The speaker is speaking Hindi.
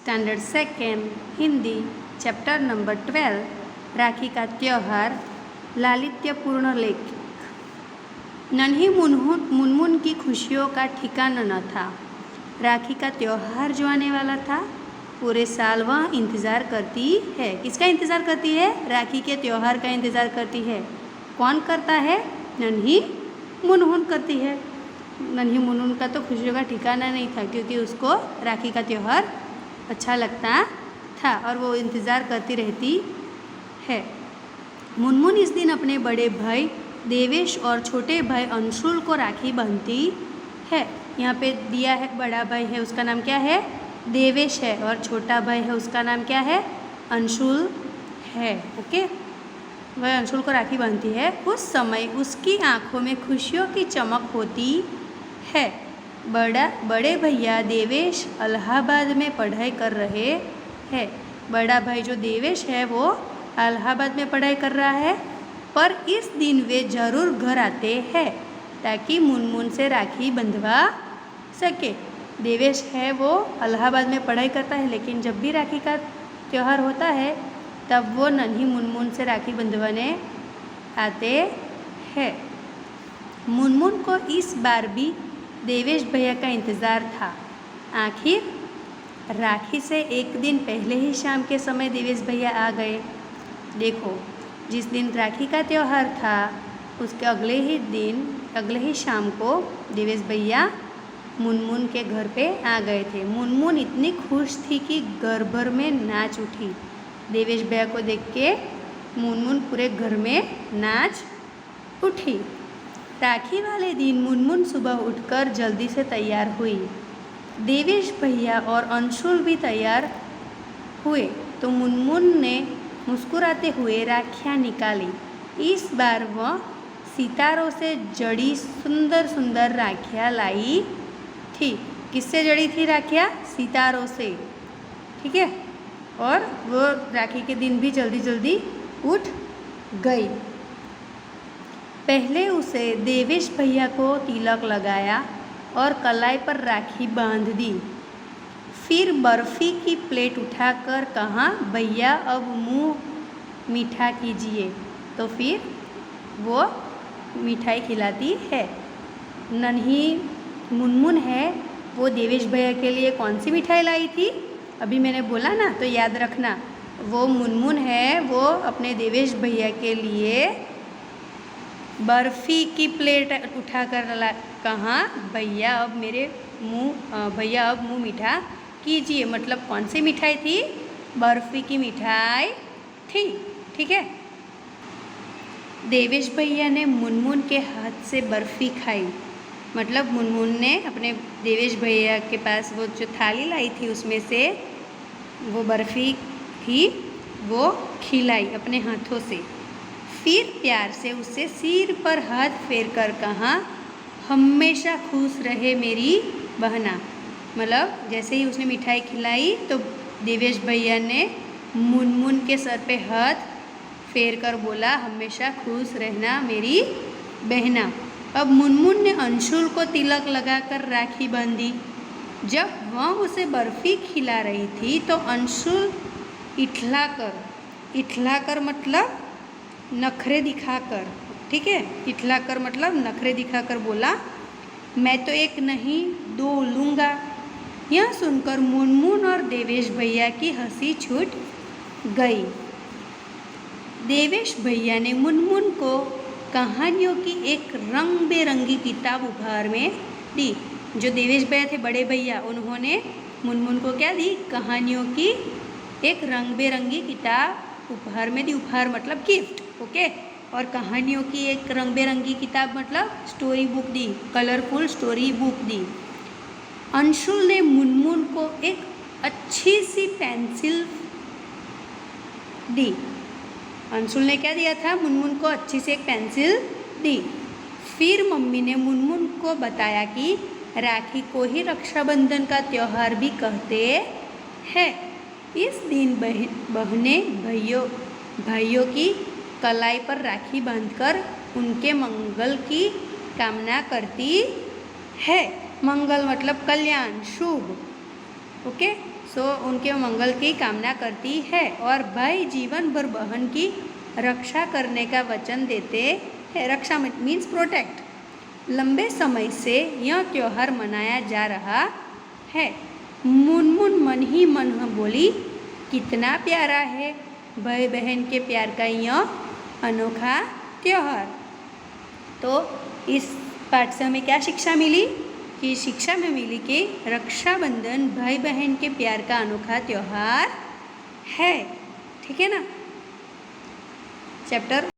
Standard second Hindi chapter number 12 राखी का त्यौहार लालित्यपूर्ण लेख। नन्ही मुनमुन की खुशियों का ठिकाना न था। राखी का त्यौहार जो आने वाला था, पूरे साल वह इंतज़ार करती है। किसका इंतज़ार करती है? राखी के त्यौहार का इंतज़ार करती है। कौन करता है? नन्ही मुनमुन करती है। नन्ही मुनमुन का तो खुशियों का ठिकाना नहीं था, क्योंकि उसको राखी का त्यौहार अच्छा लगता था और वो इंतज़ार करती रहती है। मुनमुन इस दिन अपने बड़े भाई देवेश और छोटे भाई अंशुल को राखी बांधती है। यहाँ पे दिया है, बड़ा भाई है उसका नाम क्या है? देवेश है, और छोटा भाई है उसका नाम क्या है? अंशुल है। ओके, वह अंशुल को राखी बांधती है। उस समय उसकी आंखों में खुशियों की चमक होती है। बड़े भैया देवेश इलाहाबाद में पढ़ाई कर रहे हैं। बड़ा भाई जो देवेश है वो इलाहाबाद में पढ़ाई कर रहा है, पर इस दिन वे ज़रूर घर आते हैं ताकि मुनमुन से राखी बंधवा सके। देवेश है वो इलाहाबाद में पढ़ाई करता है, लेकिन जब भी राखी का त्यौहार होता है तब वो नन्ही मुनमुन से राखी बंधवाने आते हैं। मुनमुन को इस बार भी देवेश भैया का इंतज़ार था। आखिर राखी से एक दिन पहले ही शाम के समय देवेश भैया आ गए। देखो, जिस दिन राखी का त्यौहार था उसके अगले ही शाम को देवेश भैया मुनमुन के घर पे आ गए थे। मुनमुन इतनी खुश थी कि घर भर में नाच उठी। देवेश भैया को देख के मुनमुन पूरे घर में नाच उठी। राखी वाले दिन मुनमुन सुबह उठकर जल्दी से तैयार हुई। देवेश भैया और अंशुल भी तैयार हुए तो मुनमुन ने मुस्कुराते हुए राखियाँ निकाली। इस बार वह सितारों से जड़ी सुंदर सुंदर राखियाँ लाई थी। किससे जड़ी थी राखियाँ? सितारों से। ठीक है, और वो राखी के दिन भी जल्दी जल्दी उठ गई। पहले उसे देवेश भैया को तिलक लगाया और कलाई पर राखी बांध दी। फिर बर्फ़ी की प्लेट उठाकर कहा, भैया अब मुँह मीठा कीजिए। तो फिर वो मिठाई खिलाती है। नन्ही मुनमुन है वो देवेश भैया के लिए कौन सी मिठाई लाई थी? अभी मैंने बोला ना, तो याद रखना। वो मुनमुन है वो अपने देवेश भैया के लिए बर्फ़ी की प्लेट उठाकर कहा, भैया अब मुँह मीठा कीजिए। मतलब कौन सी मिठाई थी? बर्फ़ी की मिठाई थी। ठीक है, देवेश भैया ने मुनमुन के हाथ से बर्फ़ी खाई। मतलब मुनमुन ने अपने देवेश भैया के पास वो जो थाली लाई थी उसमें से वो बर्फ़ी थी वो खिलाई अपने हाथों से। फिर प्यार से उससे सिर पर हाथ फेर कर कहा, हमेशा खुश रहे मेरी बहना। मतलब जैसे ही उसने मिठाई खिलाई तो देवेश भैया ने मुनमुन के सर पे हाथ फेर कर बोला, हमेशा खुश रहना मेरी बहना। अब मुनमुन ने अंशुल को तिलक लगाकर राखी बांधी। जब वह उसे बर्फ़ी खिला रही थी तो अंशुल इठलाकर मतलब नखरे दिखाकर, ठीक है, इठलाकर मतलब नखरे दिखाकर बोला, मैं तो एक नहीं दो लूँगा। यह सुनकर मुनमुन और देवेश भैया की हंसी छूट गई। देवेश भैया ने मुनमुन को कहानियों की एक रंग बेरंगी किताब उपहार में दी। जो देवेश भैया थे, बड़े भैया, उन्होंने मुनमुन को क्या दी? कहानियों की एक रंग बेरंगी किताब उपहार में दी। उपहार मतलब गिफ्ट। ओके, और कहानियों की एक रंग बेरंगी किताब मतलब स्टोरी बुक दी, कलरफुल स्टोरी बुक दी। अंशुल ने मुनमुन को एक अच्छी सी पेंसिल दी। अंशुल ने क्या दिया था? मुनमुन को अच्छी सी एक पेंसिल दी। फिर मम्मी ने मुनमुन को बताया कि राखी को ही रक्षाबंधन का त्यौहार भी कहते हैं। इस दिन बहनें भाइयों की कलाई पर राखी बांधकर उनके मंगल की कामना करती है। मंगल मतलब कल्याण, शुभ। ओके, सो उनके मंगल की कामना करती है और भाई जीवन भर बहन की रक्षा करने का वचन देते हैं। रक्षा मीन्स प्रोटेक्ट। लंबे समय से यह त्यौहार मनाया जा रहा है। मुनमुन मन ही मन बोली, कितना प्यारा है भाई बहन के प्यार का यह अनोखा त्यौहार। तो इस पाठ से हमें क्या शिक्षा मिली? कि शिक्षा में मिली कि रक्षाबंधन भाई बहन के प्यार का अनोखा त्यौहार है। ठीक है ना। चैप्टर